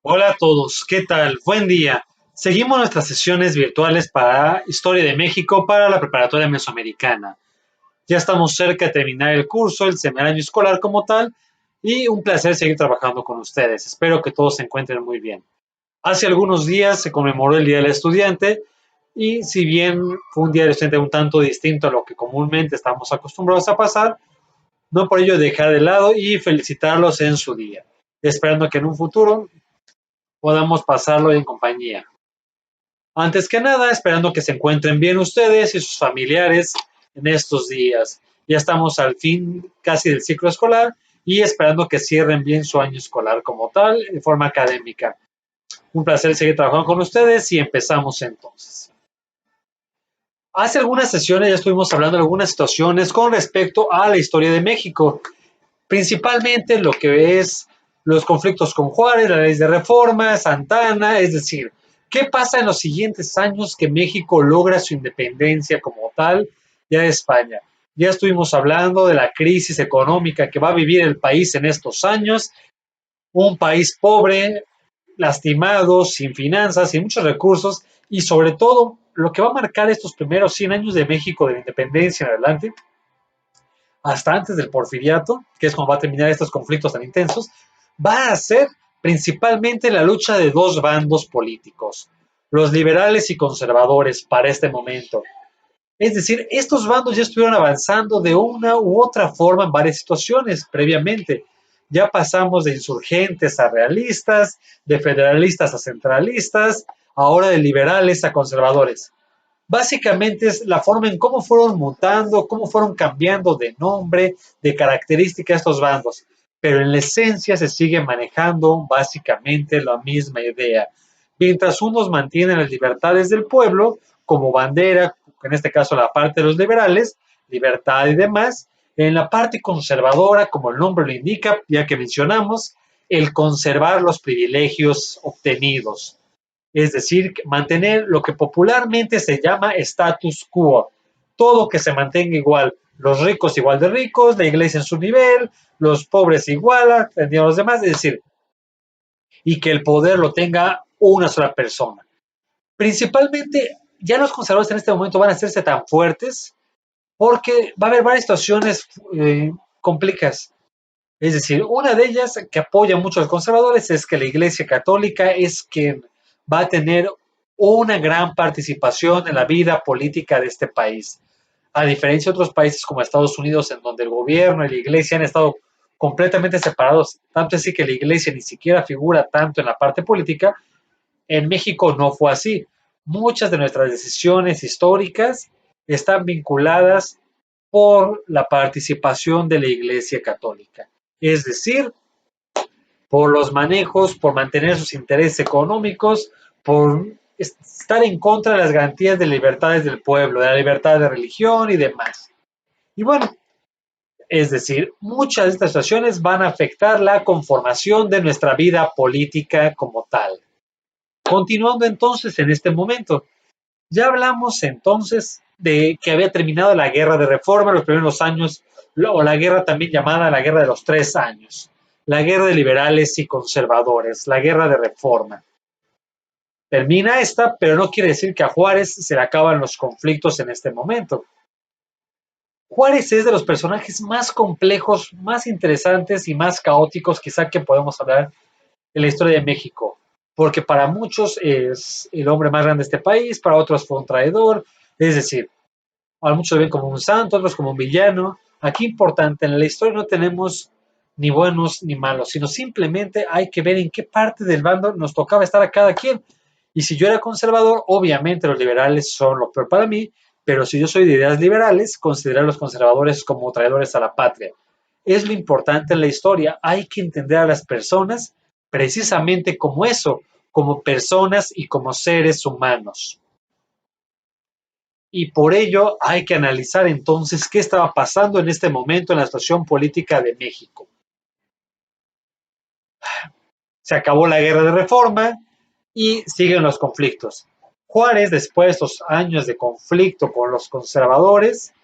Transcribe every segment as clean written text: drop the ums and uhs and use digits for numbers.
Hola a todos, ¿qué tal? Buen día. Seguimos nuestras sesiones virtuales para Historia de México para la preparatoria mesoamericana. Ya estamos cerca de terminar el curso, el semestre escolar como tal, y un placer seguir trabajando con ustedes. Espero que todos se encuentren muy bien. Hace algunos días se conmemoró el Día del Estudiante y si bien fue un día del estudiante un tanto distinto a lo que comúnmente estamos acostumbrados a pasar, no por ello dejar de lado y felicitarlos en su día, esperando que en un futuro podamos pasarlo en compañía. Antes que nada, esperando que se encuentren bien ustedes y sus familiares en estos días. Ya estamos al fin casi del ciclo escolar y esperando que cierren bien su año escolar como tal, de forma académica. Un placer seguir trabajando con ustedes y empezamos entonces. Hace algunas sesiones ya estuvimos hablando de algunas situaciones con respecto a la historia de México, principalmente lo que es los conflictos con Juárez, la ley de reforma, Santana, es decir, ¿qué pasa en los siguientes años que México logra su independencia como tal ya de España? Ya estuvimos hablando de la crisis económica que va a vivir el país en estos años, un país pobre, lastimado, sin finanzas, sin muchos recursos y sobre todo lo que va a marcar estos primeros 100 años de México de la independencia en adelante hasta antes del porfiriato, que es cuando va a terminar estos conflictos tan intensos, va a ser principalmente la lucha de dos bandos políticos, los liberales y conservadores para este momento. Es decir, estos bandos ya estuvieron avanzando de una u otra forma en varias situaciones previamente. Ya pasamos de insurgentes a realistas, de federalistas a centralistas, ahora de liberales a conservadores. Básicamente es la forma en cómo fueron mutando, cómo fueron cambiando de nombre, de característica estos bandos. Pero en la esencia se sigue manejando básicamente la misma idea. Mientras unos mantienen las libertades del pueblo como bandera, en este caso la parte de los liberales, libertad y demás, en la parte conservadora, como el nombre lo indica, ya que mencionamos, el conservar los privilegios obtenidos, es decir, mantener lo que popularmente se llama status quo, todo que se mantenga igual, los ricos igual de ricos, la iglesia en su nivel, los pobres igual a los demás, es decir, y que el poder lo tenga una sola persona. Principalmente, ya los conservadores en este momento van a hacerse tan fuertes porque va a haber varias situaciones complicadas. Es decir, una de ellas que apoya mucho a los conservadores es que la Iglesia Católica es quien va a tener una gran participación en la vida política de este país. A diferencia de otros países como Estados Unidos, en donde el gobierno y la Iglesia han estado completamente separados, tanto así que la Iglesia ni siquiera figura tanto en la parte política, en México no fue así. Muchas de nuestras decisiones históricas están vinculadas por la participación de la Iglesia Católica. Es decir, por los manejos, por mantener sus intereses económicos, por estar en contra de las garantías de libertades del pueblo, de la libertad de religión y demás. Y bueno, es decir, muchas de estas situaciones van a afectar la conformación de nuestra vida política como tal. Continuando entonces en este momento, ya hablamos entonces de que había terminado la guerra de reforma, los primeros años, o la guerra también llamada la guerra de los 3 años, la guerra de liberales y conservadores, la guerra de reforma. Termina esta, pero no quiere decir que a Juárez se le acaban los conflictos en este momento. Juárez es de los personajes más complejos, más interesantes y más caóticos quizá que podemos hablar en la historia de México, porque para muchos es el hombre más grande de este país, para otros fue un traidor, es decir, a muchos lo ven como un santo, otros como un villano. Aquí importante, en la historia no tenemos ni buenos ni malos, sino simplemente hay que ver en qué parte del bando nos tocaba estar a cada quien. Y si yo era conservador, obviamente los liberales son lo peor para mí, pero si yo soy de ideas liberales, considerar a los conservadores como traidores a la patria. Es lo importante en la historia, hay que entender a las personas precisamente como eso, como personas y como seres humanos. Y por ello hay que analizar entonces qué estaba pasando en este momento en la situación política de México. Se acabó la guerra de reforma y siguen los conflictos. Juárez, después de estos años de conflicto con los conservadores,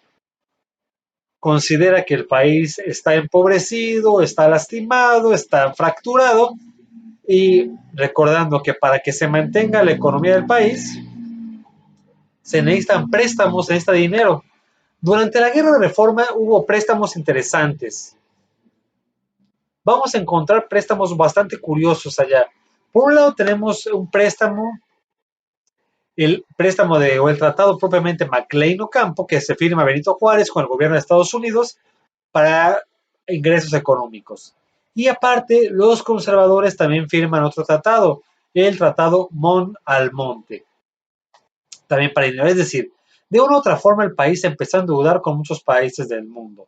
considera que el país está empobrecido, está lastimado, está fracturado Y recordando que para que se mantenga la economía del país, se necesitan préstamos, se necesita dinero. Durante la guerra de reforma hubo préstamos interesantes. Vamos a encontrar préstamos bastante curiosos allá. Por un lado tenemos un préstamo, el préstamo de, o el tratado propiamente McLean Ocampo, que se firma Benito Juárez con el gobierno de Estados Unidos para ingresos económicos. Y aparte, los conservadores también firman otro tratado, el Tratado Mon-Almonte, también para dinero. Es decir, de una u otra forma el país empezó a endeudar con muchos países del mundo.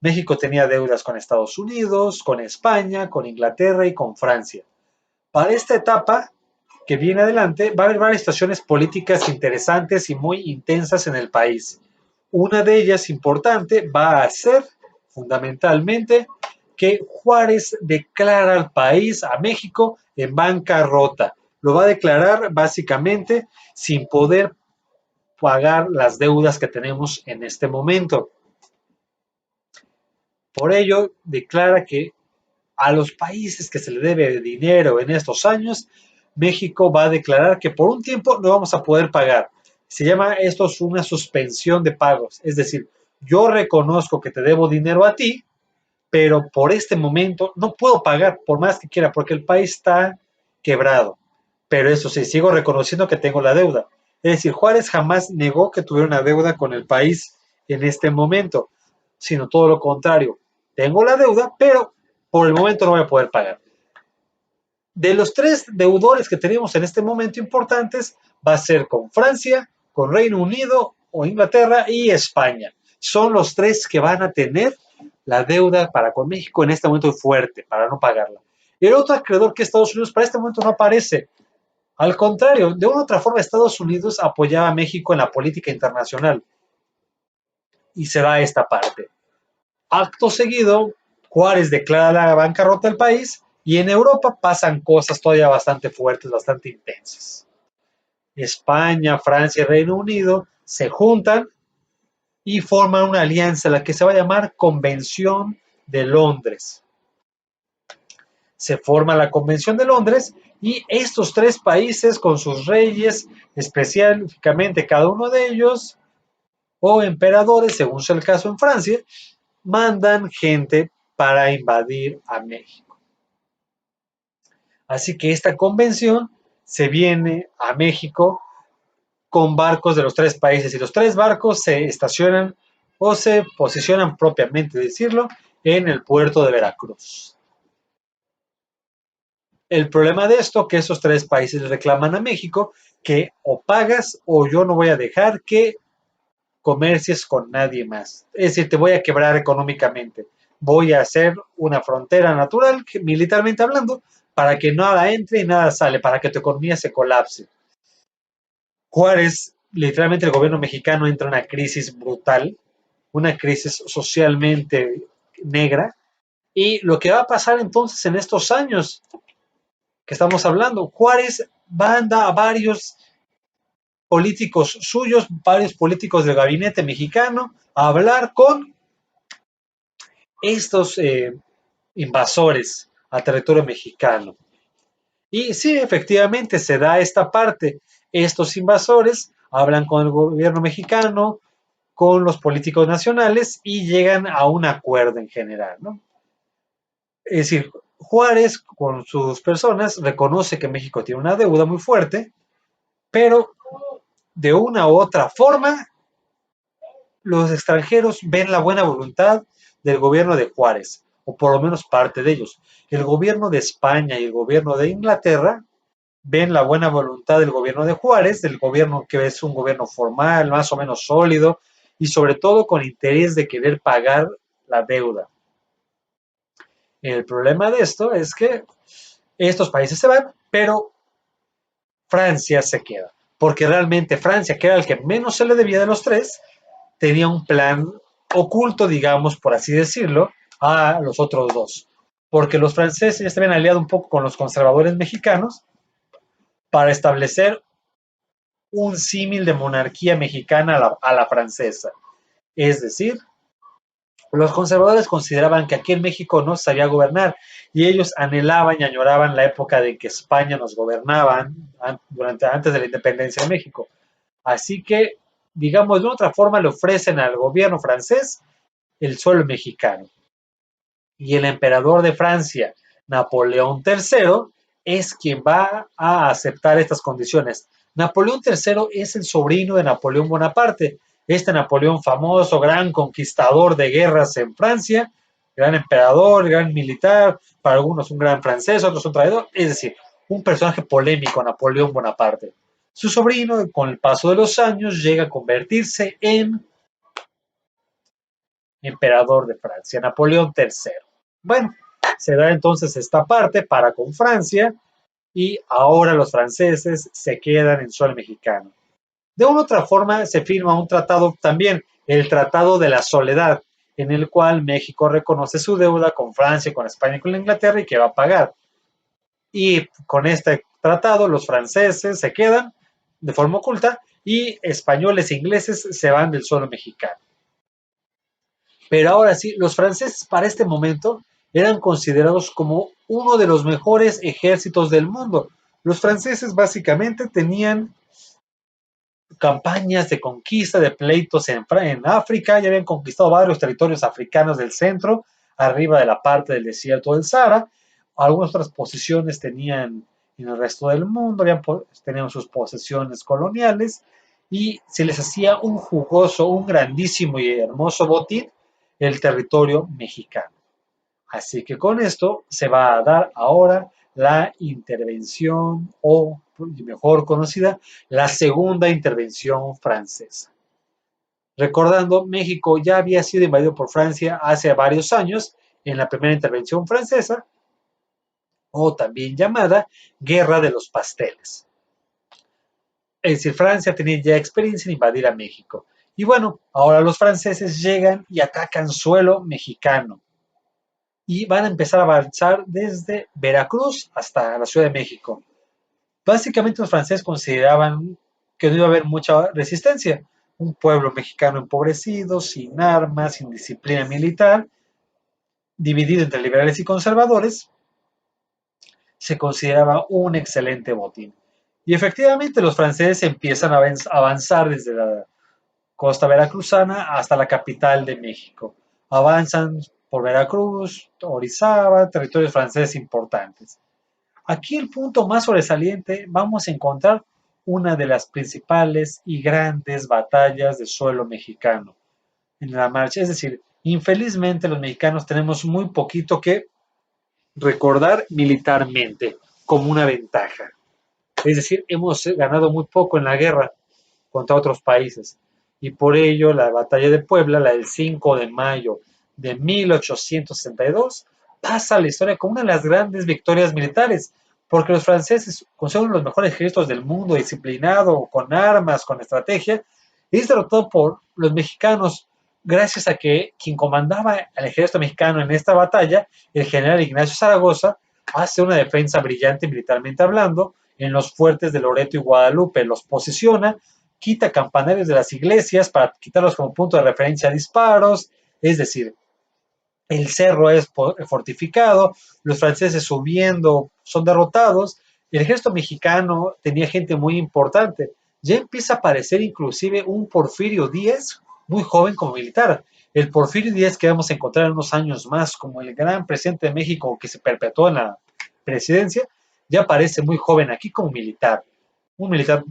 México tenía deudas con Estados Unidos, con España, con Inglaterra y con Francia. Para esta etapa que viene adelante va a haber varias situaciones políticas interesantes y muy intensas en el país. Una de ellas importante va a ser fundamentalmente que Juárez declara al país, a México, en bancarrota. Lo va a declarar básicamente sin poder pagar las deudas que tenemos en este momento. Por ello, declara que a los países que se le debe dinero en estos años, México va a declarar que por un tiempo no vamos a poder pagar. Se llama esto una suspensión de pagos. Es decir, yo reconozco que te debo dinero a ti, pero por este momento no puedo pagar por más que quiera porque el país está quebrado. Pero eso sí, sigo reconociendo que tengo la deuda. Es decir, Juárez jamás negó que tuviera una deuda con el país en este momento, sino todo lo contrario. Tengo la deuda, pero por el momento no voy a poder pagar. De los tres deudores que tenemos en este momento importantes, va a ser con Francia, con Reino Unido o Inglaterra y España. Son los tres que van a tener la deuda para con México en este momento fuerte, para no pagarla. El otro acreedor que es Estados Unidos para este momento no aparece. Al contrario, de una u otra forma Estados Unidos apoyaba a México en la política internacional y se da esta parte. Acto seguido, Juárez declara la bancarrota del país y en Europa pasan cosas todavía bastante fuertes, bastante intensas. España, Francia y Reino Unido se juntan y forman una alianza, la que se va a llamar Convención de Londres. Se forma la Convención de Londres y estos tres países con sus reyes, específicamente cada uno de ellos, o emperadores, según sea el caso en Francia, mandan gente para invadir a México. Así que esta convención se viene a México con barcos de los tres países y los tres barcos se estacionan o se posicionan propiamente decirlo en el puerto de Veracruz. El problema de esto que esos tres países reclaman a México que o pagas o yo no voy a dejar que comercies con nadie más. Es decir, te voy a quebrar económicamente. Voy a hacer una frontera natural, militarmente hablando, para que nada entre y nada sale, para que tu economía se colapse. Juárez, literalmente el gobierno mexicano entra en una crisis brutal, una crisis socialmente negra, y lo que va a pasar entonces en estos años que estamos hablando, Juárez manda a varios políticos suyos, varios políticos del gabinete mexicano, a hablar con estos invasores al territorio mexicano. Y sí, efectivamente se da esta parte. Estos invasores hablan con el gobierno mexicano, con los políticos nacionales y llegan a un acuerdo en general, ¿no? Es decir, Juárez con sus personas reconoce que México tiene una deuda muy fuerte, pero de una u otra forma los extranjeros ven la buena voluntad del gobierno de Juárez, o por lo menos parte de ellos. El gobierno de España y el gobierno de Inglaterra ven la buena voluntad del gobierno de Juárez, del gobierno que es un gobierno formal, más o menos sólido, y sobre todo con interés de querer pagar la deuda. El problema de esto es que estos países se van, pero Francia se queda, porque realmente Francia, que era el que menos se le debía de los tres, tenía un plan oculto, digamos, por así decirlo, a los otros dos. Porque los franceses ya se habían aliado un poco con los conservadores mexicanos para establecer un símil de monarquía mexicana a la francesa. Es decir, Los conservadores consideraban que aquí en México no se sabía gobernar y ellos anhelaban y añoraban la época de que España nos gobernaban antes de la independencia de México. Así que, digamos, de otra forma le ofrecen al gobierno francés el suelo mexicano. Y el emperador de Francia, Napoleón III, es quien va a aceptar estas condiciones. Napoleón III es el sobrino de Napoleón Bonaparte, este Napoleón famoso, gran conquistador de guerras en Francia, gran emperador, gran militar, para algunos un gran francés, otros un traidor, es decir, un personaje polémico, Napoleón Bonaparte. Su sobrino, con el paso de los años, llega a convertirse en emperador de Francia, Napoleón III. Bueno, se da entonces esta parte para con Francia y ahora los franceses se quedan en suelo mexicano. De una u otra forma se firma un tratado también, el Tratado de la Soledad, en el cual México reconoce su deuda con Francia, con España y con Inglaterra y que va a pagar. Y con este tratado los franceses se quedan de forma oculta y españoles e ingleses se van del suelo mexicano. Pero ahora sí, los franceses para este momento eran considerados como uno de los mejores ejércitos del mundo. Los franceses básicamente tenían campañas de conquista, de pleitos en África, ya habían conquistado varios territorios africanos del centro, arriba de la parte del desierto del Sahara. Algunas otras posiciones tenían en el resto del mundo, tenían sus posesiones coloniales y se les hacía un jugoso, un grandísimo y hermoso botín el territorio mexicano. Así que con esto se va a dar ahora la intervención o mejor conocida, la segunda intervención francesa. Recordando, México ya había sido invadido por Francia hace varios años en la primera intervención francesa, o también llamada Guerra de los Pasteles. Es decir, Francia tenía ya experiencia en invadir a México. Y bueno, ahora los franceses llegan y atacan suelo mexicano y van a empezar a avanzar desde Veracruz hasta la Ciudad de México. Básicamente los franceses consideraban que no iba a haber mucha resistencia. Un pueblo mexicano empobrecido, sin armas, sin disciplina militar, dividido entre liberales y conservadores, se consideraba un excelente botín. Y efectivamente los franceses empiezan a avanzar desde la costa veracruzana hasta la capital de México. Avanzan por Veracruz, Orizaba, territorios franceses importantes. Aquí el punto más sobresaliente vamos a encontrar una de las principales y grandes batallas de suelo mexicano en la marcha. Es decir, infelizmente los mexicanos tenemos muy poquito que recordar militarmente como una ventaja. Es decir, hemos ganado muy poco en la guerra contra otros países. Y por ello la batalla de Puebla, la del 5 de mayo de 1862, pasa a la historia como una de las grandes victorias militares, porque los franceses, con ser uno de los mejores ejércitos del mundo, disciplinado, con armas, con estrategia, es derrotado por los mexicanos, gracias a que quien comandaba al ejército mexicano en esta batalla, el general Ignacio Zaragoza, hace una defensa brillante militarmente hablando, en los fuertes de Loreto y Guadalupe, los posiciona, quita campanarios de las iglesias para quitarlos como punto de referencia a disparos, es decir, el cerro es fortificado, los franceses subiendo son derrotados, el ejército mexicano tenía gente muy importante, ya empieza a aparecer inclusive un Porfirio Díaz, muy joven como militar, el Porfirio Díaz que vamos a encontrar en unos años más como el gran presidente de México que se perpetuó en la presidencia, ya aparece muy joven aquí como militar, un militar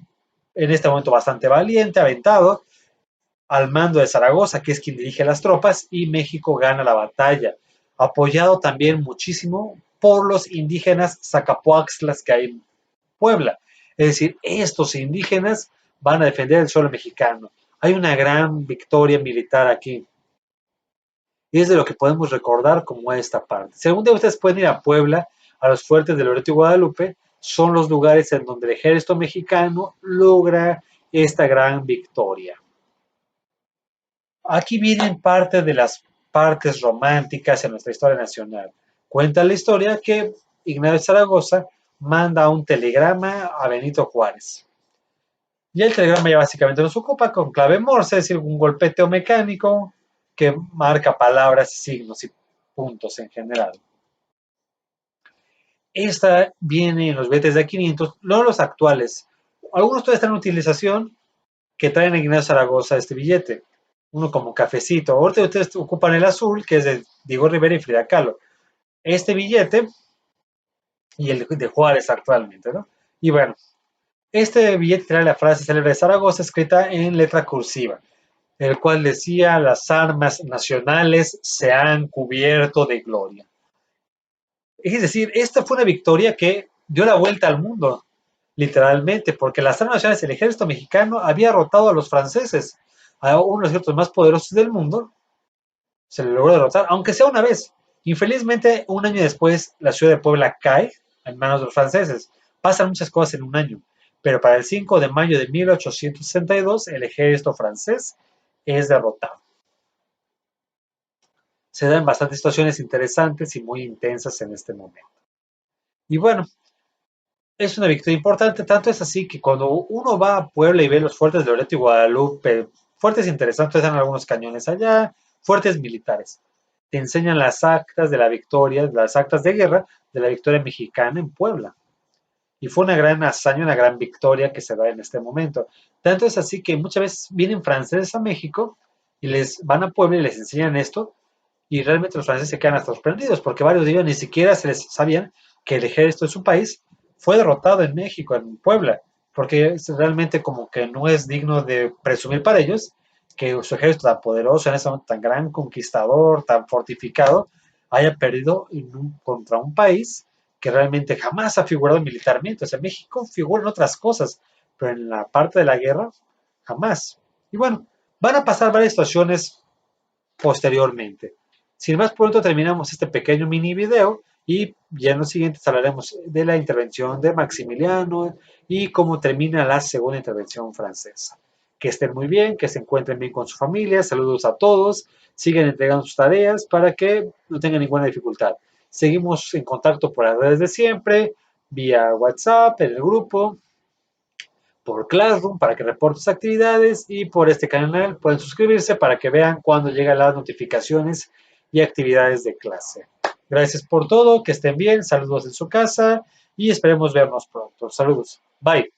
en este momento bastante valiente, aventado, al mando de Zaragoza, que es quien dirige las tropas, y México gana la batalla, apoyado también muchísimo por los indígenas zacapuaxtlas que hay en Puebla. Es decir, estos indígenas van a defender el suelo mexicano. Hay una gran victoria militar aquí. Y es de lo que podemos recordar como esta parte. Según ustedes pueden ir a Puebla, a los fuertes de Loreto y Guadalupe, son los lugares en donde el ejército mexicano logra esta gran victoria. Aquí vienen parte de las partes románticas en nuestra historia nacional. Cuenta la historia que Ignacio Zaragoza manda un telegrama a Benito Juárez. Y el telegrama ya básicamente nos ocupa con clave Morse, es decir, un golpeteo mecánico, que marca palabras, signos y puntos en general. Esta viene en los billetes de 500, no los actuales. Algunos todavía están en utilización que traen en Ignacio Zaragoza este billete. Uno como cafecito. Ahorita ustedes ocupan el azul, que es de Diego Rivera y Frida Kahlo. Este billete y el de Juárez actualmente, ¿no? Y bueno, este billete trae la frase célebre de Zaragoza escrita en letra cursiva, el cual decía: las armas nacionales se han cubierto de gloria. Es decir, esta fue una victoria que dio la vuelta al mundo, literalmente, porque las armas nacionales del ejército mexicano había derrotado a los franceses, a uno de los ejércitos más poderosos del mundo, se le logró derrotar, aunque sea una vez. Infelizmente, un año después, la ciudad de Puebla cae en manos de los franceses. Pasan muchas cosas en un año, pero para el 5 de mayo de 1862, el ejército francés es derrotado. Se dan bastantes situaciones interesantes y muy intensas en este momento. Y bueno, es una victoria importante, tanto es así que cuando uno va a Puebla y ve los fuertes de Loreto y Guadalupe, fuertes interesantes, dan algunos cañones allá, fuertes militares. Te enseñan las actas de la victoria, las actas de guerra de la victoria mexicana en Puebla. Y fue una gran hazaña, una gran victoria que se da en este momento. Tanto es así que muchas veces vienen franceses a México y les van a Puebla y les enseñan esto, y realmente los franceses se quedan hasta sorprendidos porque varios de ellos ni siquiera se les sabían que el ejército de su país fue derrotado en México, en Puebla, porque es realmente como que no es digno de presumir para ellos que su ejército tan poderoso, en ese momento tan gran conquistador, tan fortificado, haya perdido contra un país que realmente jamás ha figurado militarmente. O sea, México figura en otras cosas, pero en la parte de la guerra, jamás. Y bueno, van a pasar varias situaciones posteriormente. Sin más, pronto terminamos este pequeño mini video y ya en los siguientes hablaremos de la intervención de Maximiliano y cómo termina la segunda intervención francesa. Que estén muy bien, que se encuentren bien con su familia, saludos a todos, sigan entregando sus tareas para que no tengan ninguna dificultad. Seguimos en contacto por las redes de siempre, vía WhatsApp, en el grupo, por Classroom para que reporten sus actividades y por este canal pueden suscribirse para que vean cuando llegan las notificaciones y actividades de clase. Gracias por todo, que estén bien, saludos en su casa y esperemos vernos pronto. Saludos, bye.